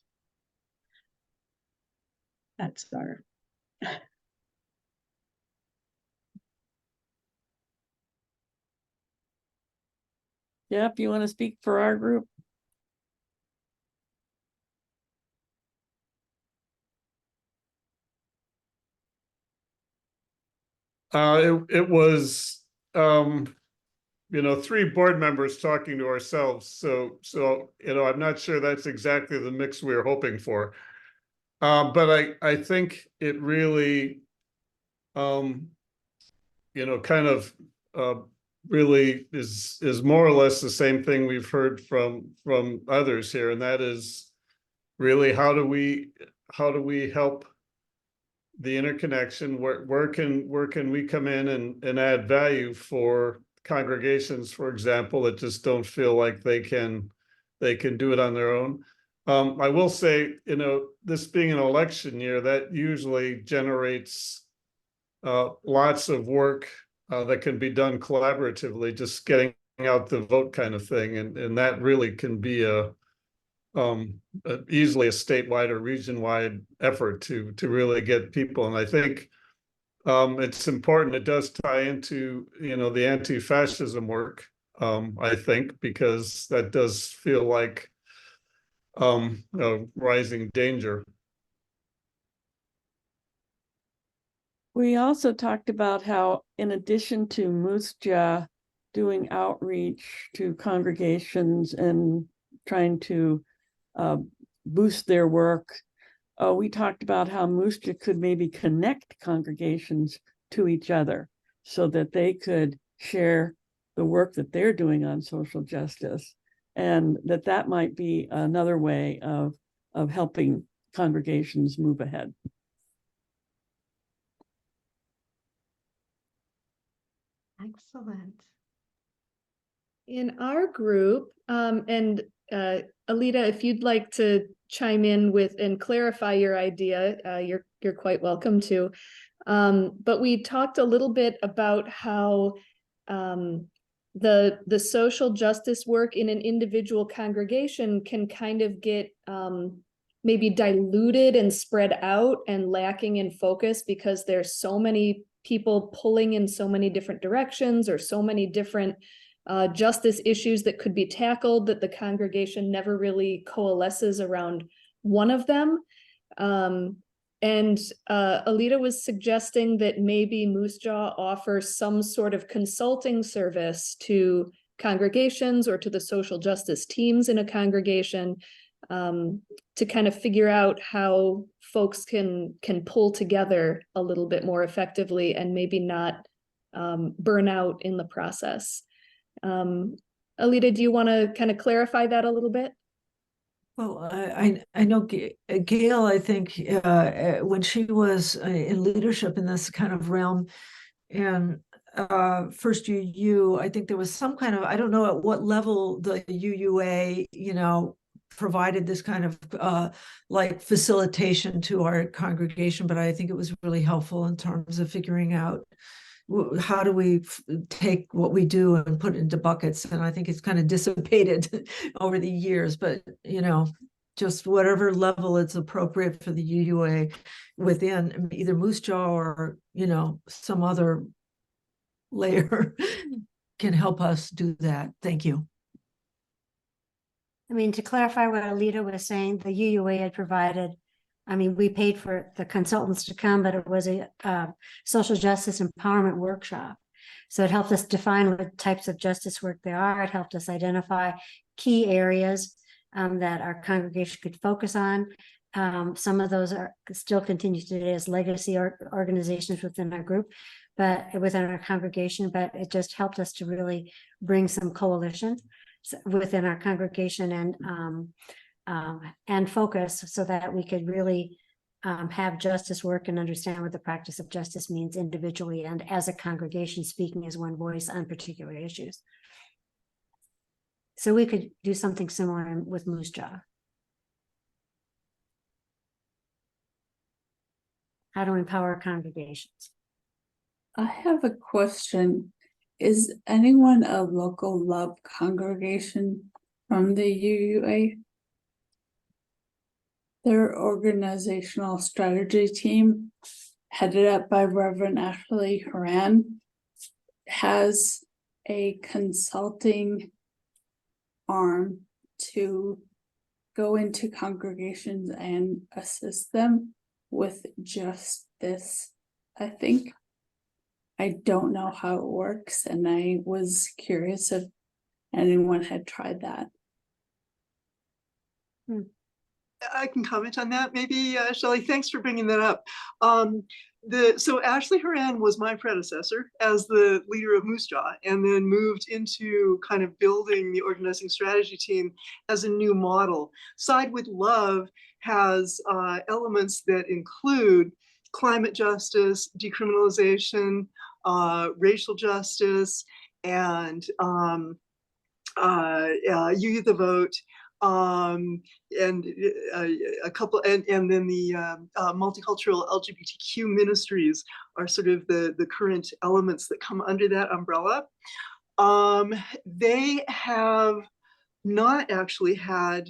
That's our Jeff, you want to speak for our group? It was, three board members talking to ourselves. So, I'm not sure that's exactly the mix we were hoping for. But I think it really, really is more or less the same thing we've heard from others here, and that is really how do we help the interconnection, where can we come in and add value for congregations, for example, that just don't feel like they can do it on their own. I will say, this being an election year, that usually generates lots of work that can be done collaboratively, just getting out the vote kind of thing, and that really can be easily a statewide or region-wide effort to really get people. And I think it's important. It does tie into the anti-fascism work. I think because that does feel like a rising danger. We also talked about how, in addition to MUUSJA doing outreach to congregations and trying to boost their work, we talked about how MUUSJA could maybe connect congregations to each other so that they could share the work that they're doing on social justice, and that might be another way of helping congregations move ahead. Excellent. In our group, and Alita, if you'd like to chime in with and clarify your idea, you're quite welcome to. But we talked a little bit about how the social justice work in an individual congregation can kind of get maybe diluted and spread out and lacking in focus because there's so many people pulling in so many different directions or so many different justice issues that could be tackled that the congregation never really coalesces around one of them. And Alita was suggesting that maybe MUUSJA offers some sort of consulting service to congregations or to the social justice teams in a congregation to kind of figure out how folks can pull together a little bit more effectively and maybe not burn out in the process. Alita, do you want to kind of clarify that a little bit? Well, I know Gail, I think when she was in leadership in this kind of realm, and first UU, I think there was some kind of, I don't know at what level the UUA, provided this kind of like facilitation to our congregation, but I think it was really helpful in terms of figuring out how do we take what we do and put it into buckets. And I think it's kind of dissipated over the years, but just whatever level it's appropriate for the UUA within either MUUSJA or some other layer can help us do that. Thank you. I mean, to clarify what Alita was saying, the UUA had provided, we paid for the consultants to come, but it was a social justice empowerment workshop. So it helped us define what types of justice work there are. It helped us identify key areas that our congregation could focus on. Some of those are still continue today as legacy organizations within our group, but within our congregation, but it just helped us to really bring some coalition within our congregation and focus so that we could really have justice work and understand what the practice of justice means individually and as a congregation speaking as one voice on particular issues. So we could do something similar with MUUSJA. How to empower congregations. I have a question. Is anyone a local love congregation from the UUA? Their organizational strategy team, headed up by Reverend Ashley Horan, has a consulting arm to go into congregations and assist them with just this, I think. I don't know how it works, and I was curious if anyone had tried that. I can comment on that, maybe, Shelley. Thanks for bringing that up. So Ashley Horan was my predecessor as the leader of MUUSJA, and then moved into kind of building the organizing strategy team as a new model. Side with Love has elements that include climate justice, decriminalization, racial justice, and youth the vote, and a couple, and then the multicultural LGBTQ ministries are sort of the current elements that come under that umbrella. They have not actually had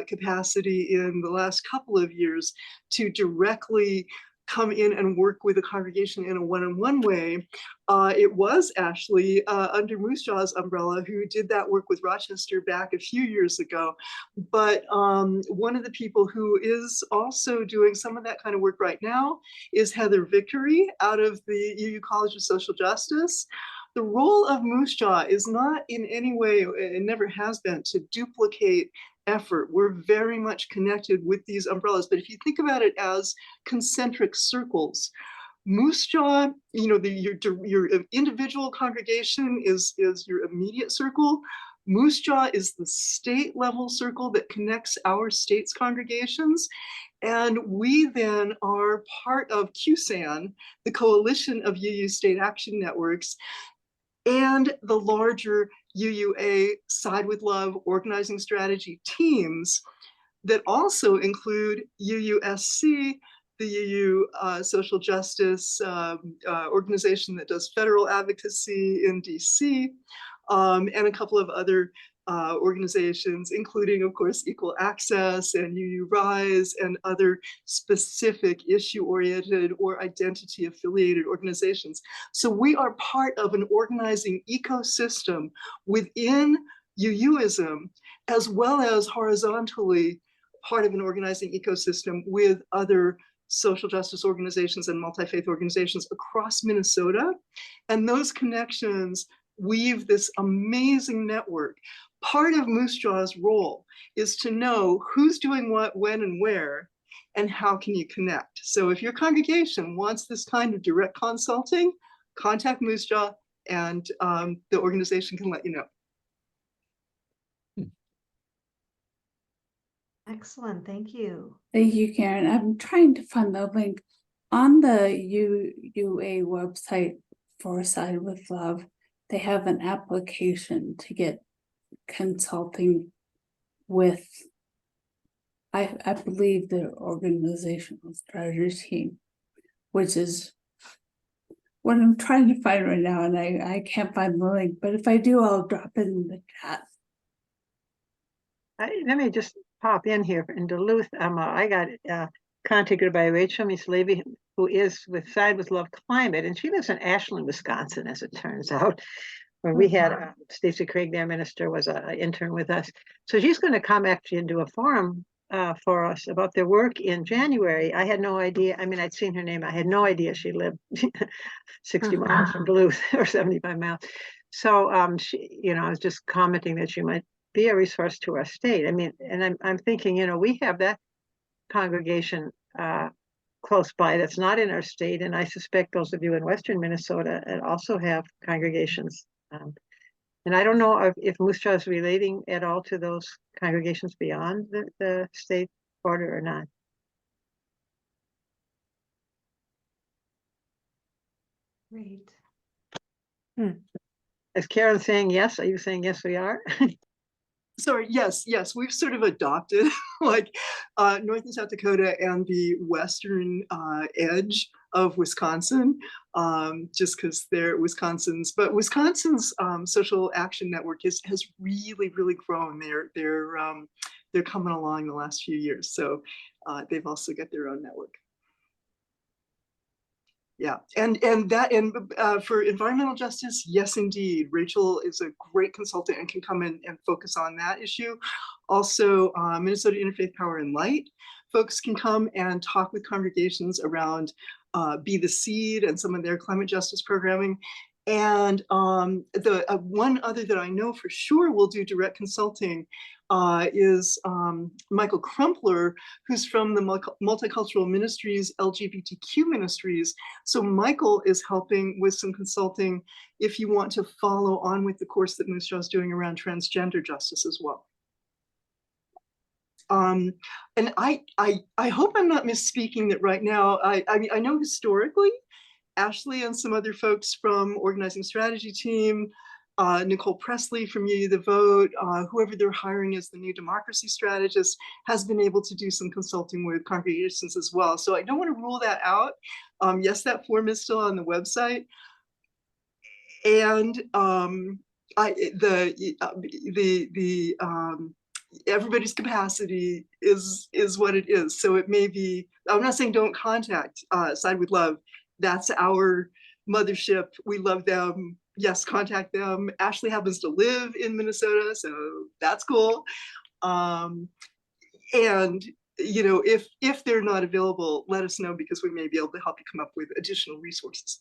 capacity in the last couple of years to directly come in and work with a congregation in a one-on-one way. It was Ashley under MUUSJA's umbrella who did that work with Rochester back a few years ago. But one of the people who is also doing some of that kind of work right now is Heather Victory out of the UU College of Social Justice. The role of MUUSJA is not in any way, it never has been, to duplicate effort. We're very much connected with these umbrellas, but if you think about it as concentric circles, MUUSJA, you know, your individual congregation is your immediate circle. MUUSJA is the state level circle that connects our state's congregations. And we then are part of QSAN, the Coalition of UU State Action Networks, and the larger UUA Side with Love organizing strategy teams that also include UUSC, the UU Social Justice organization that does federal advocacy in DC, and a couple of other organizations, including, of course, Equal Access and UU Rise and other specific issue-oriented or identity-affiliated organizations. So we are part of an organizing ecosystem within UUism, as well as horizontally part of an organizing ecosystem with other social justice organizations and multi-faith organizations across Minnesota. And those connections weave this amazing network. Part of MUUSJA's role is to know who's doing what, when, and where, and how can you connect. So if your congregation wants this kind of direct consulting, contact MUUSJA and the organization can let you know. Excellent, thank you. Thank you, Karen. I'm trying to find the link on the UUA website for Side with Love. They have an application to get consulting with, I believe, the organizational strategy team, which is what I'm trying to find right now, and I can't find the link, but if I do, I'll drop it in the chat. Let me just pop in here in Duluth. I got contacted by Rachel Miss-Levy, who is with Side with Love Climate, and she lives in Ashland, Wisconsin, as it turns out. Where we had Stacey Craig, their minister, was an intern with us. So she's going to come actually and do a forum for us about their work in January. I had no idea. I mean, I'd seen her name. I had no idea she lived 60 miles from Duluth or 75 miles. So she, you know, I was just commenting that she might be a resource to our state. I mean, and I'm thinking, you know, we have that congregation close by that's not in our state, and I suspect those of you in Western Minnesota also have congregations. And I don't know if MUUSJA is relating at all to those congregations beyond the state border or not. Great. Is Karen saying yes? Are you saying yes, we are? Sorry, yes, we've sort of adopted like North and South Dakota and the western edge of Wisconsin, just because they're Wisconsin's social action network has really grown. They're coming along the last few years, so they've also got their own network. Yeah, and for environmental justice, yes, indeed. Rachel is a great consultant and can come in and focus on that issue. Also, Minnesota Interfaith Power and Light folks can come and talk with congregations around Be the Seed and some of their climate justice programming. And the one other that I know for sure will do direct consulting is Michael Crumpler, who's from the Multicultural Ministries, LGBTQ Ministries. So Michael is helping with some consulting if you want to follow on with the course that MUUSJA is doing around transgender justice as well. And I hope I'm not misspeaking that right now. I mean, I know historically, Ashley and some other folks from Organizing Strategy Team, Nicole Presley from UU The Vote, whoever they're hiring as the new democracy strategist, has been able to do some consulting with congregations as well. So I don't want to rule that out. Yes, that form is still on the website. And everybody's capacity is what it is. So it may be, I'm not saying don't contact Side with Love. That's our mothership. We love them. Yes, contact them. Ashley happens to live in Minnesota, so that's cool. And you know, if they're not available, let us know, because we may be able to help you come up with additional resources.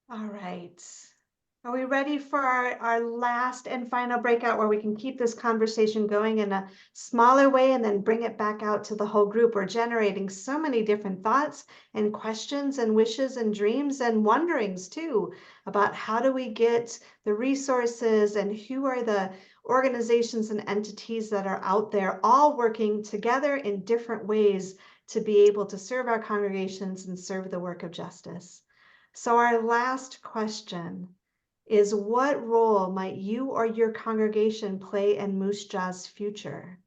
All right. Are we ready for our last and final breakout, where we can keep this conversation going in a smaller way and then bring it back out to the whole group? We're generating so many different thoughts and questions and wishes and dreams and wonderings too, about how do we get the resources and who are the organizations and entities that are out there all working together in different ways to be able to serve our congregations and serve the work of justice. So our last question is, what role might you or your congregation play in MUUSJA's future?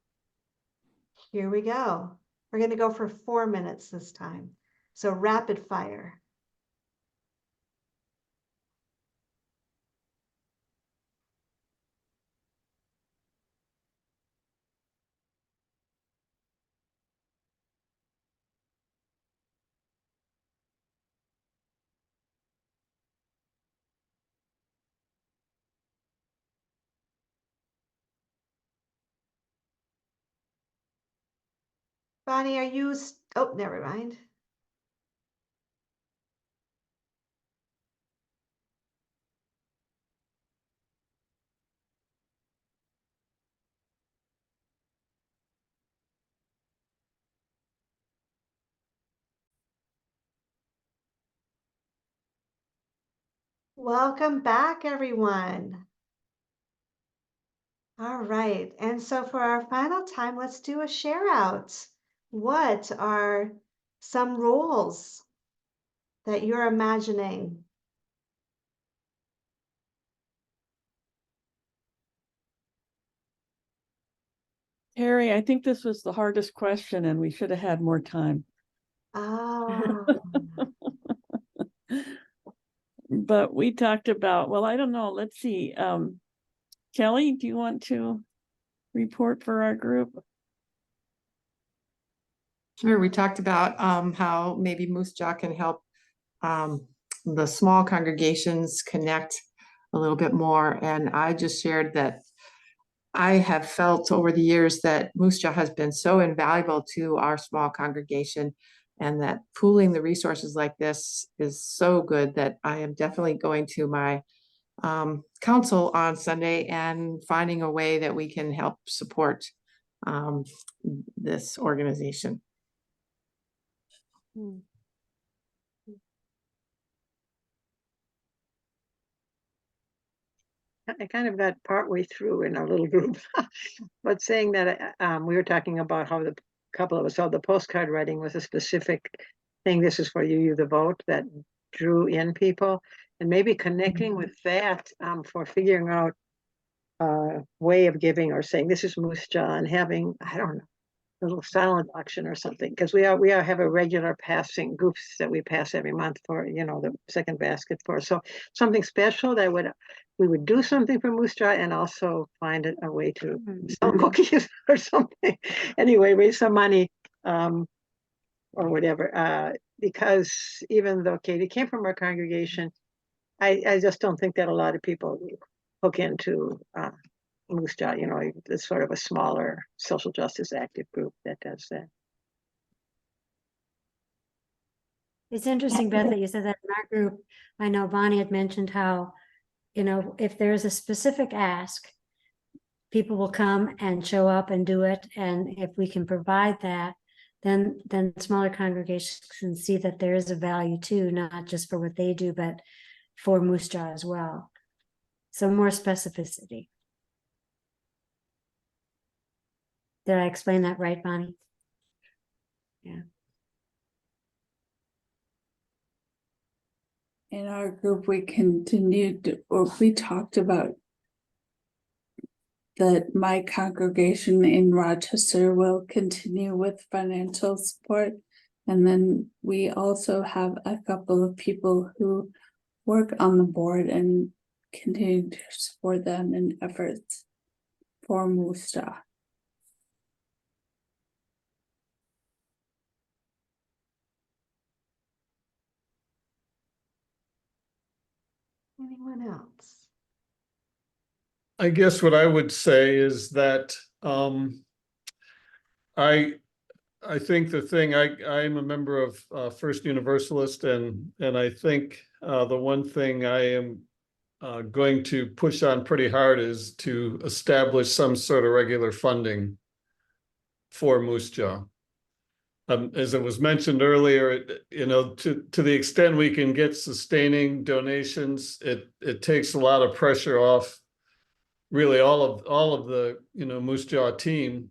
Here we go. We're going to go for 4 minutes this time. So rapid fire. Bonnie, are you, oh, never mind. Welcome back, everyone. All right, and so for our final time, let's do a share out. What are some roles that you're imagining? Terry, I think this was the hardest question and we should have had more time. Ah. But we talked about, well, I don't know, let's see. Kelly, do you want to report for our group? Sure, we talked about how maybe MUUSJA can help the small congregations connect a little bit more. And I just shared that I have felt over the years that MUUSJA has been so invaluable to our small congregation, and that pooling the resources like this is so good that I am definitely going to my council on Sunday and finding a way that we can help support this organization. I kind of got partway through in our little group, but saying that we were talking about how the couple of us, how the postcard writing was a specific thing. This is for you, the vote, that drew in people, and maybe connecting with that for figuring out a way of giving, or saying this is MUUSJA, and having, I don't know, a little silent auction or something, because we have a regular passing groups that we pass every month for, you know, the second basket for. So something special that we would do something for MUUSJA, and also find a way to sell cookies or something. Anyway, raise some money or whatever. Because even though Katie came from our congregation, I just don't think that a lot of people hook into MUUSJA. You know, it's sort of a smaller social justice active group that does that. It's interesting, Beth, that you said that in our group. I know Bonnie had mentioned how, you know, if there's a specific ask, people will come and show up and do it. And if we can provide that, then smaller congregations can see that there is a value too, not just for what they do, but for MUUSJA as well. So more specificity. Did I explain that right, Bonnie? Yeah. In our group, we continued, or we talked about that my congregation in Rochester will continue with financial support. And then we also have a couple of people who work on the board and continue to support them in efforts for MUUSJA. Anyone else? I guess what I would say is that I think the thing I'm a member of First Universalist, and I think the one thing I am going to push on pretty hard is to establish some sort of regular funding for MUUSJA. As it was mentioned earlier, to the extent we can get sustaining donations, it takes a lot of pressure off really all of the MUUSJA team,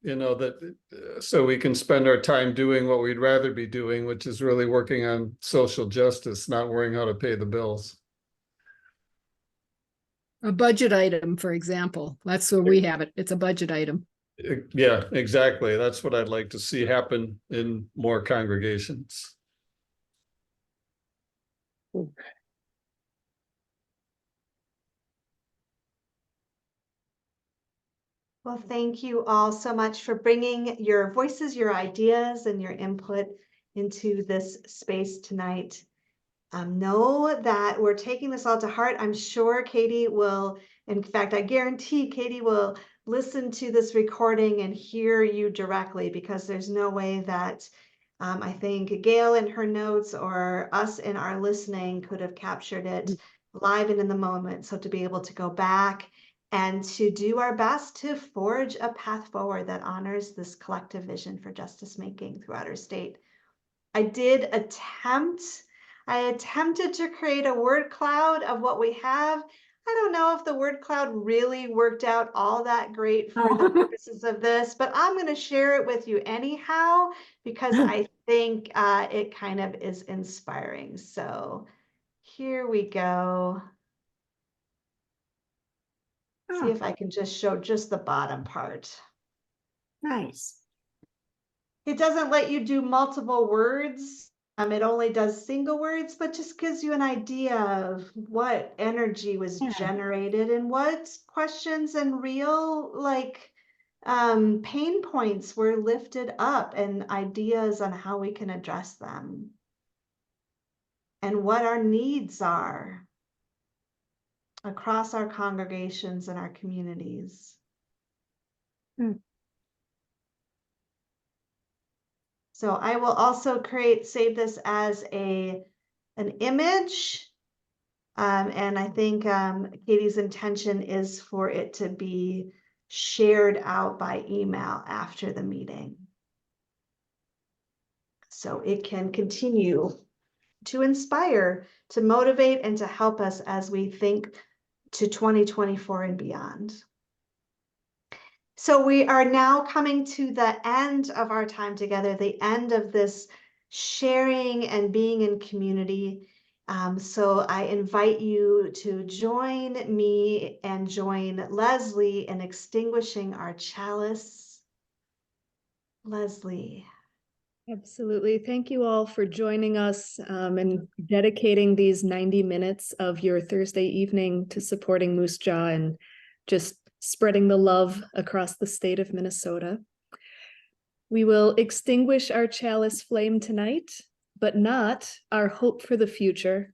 that so we can spend our time doing what we'd rather be doing, which is really working on social justice, not worrying how to pay the bills. A budget item, for example. That's where we have it. It's a budget item. Yeah, exactly. That's what I'd like to see happen in more congregations. Well, thank you all so much for bringing your voices, your ideas, and your input into this space tonight. Know that we're taking this all to heart. I'm sure Katie will, in fact, I guarantee Katie will listen to this recording and hear you directly, because there's no way that I think Gail in her notes or us in our listening could have captured it live and in the moment. So to be able to go back and to do our best to forge a path forward that honors this collective vision for justice making throughout our state. I attempted to create a word cloud of what we have. I don't know if the word cloud really worked out all that great for the purposes of this, but I'm going to share it with you anyhow, because I think it kind of is inspiring. So here we go. See if I can just show just the bottom part. Nice. It doesn't let you do multiple words. It only does single words, but just gives you an idea of what energy was generated and what questions and real pain points were lifted up, and ideas on how we can address them and what our needs are across our congregations and our communities. So I will also save this as an image. And I think Katie's intention is for it to be shared out by email after the meeting, so it can continue to inspire, to motivate, and to help us as we think to 2024 and beyond. So we are now coming to the end of our time together, the end of this sharing and being in community. So I invite you to join me and join Leslie in extinguishing our chalice. Leslie. Absolutely. Thank you all for joining us and dedicating these 90 minutes of your Thursday evening to supporting MUUSJA and just spreading the love across the state of Minnesota. We will extinguish our chalice flame tonight, but not our hope for the future,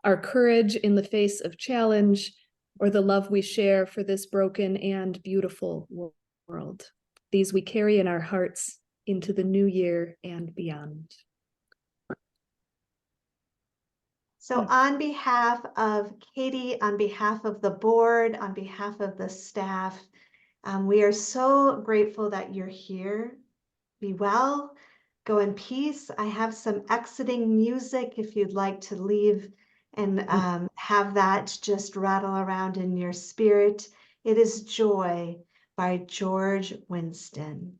our courage in the face of challenge, or the love we share for this broken and beautiful world. These we carry in our hearts into the new year and beyond. So on behalf of Katie, on behalf of the board, on behalf of the staff, we are so grateful that you're here. Be well, go in peace. I have some exiting music if you'd like to leave and have that just rattle around in your spirit. It is Joy by George Winston.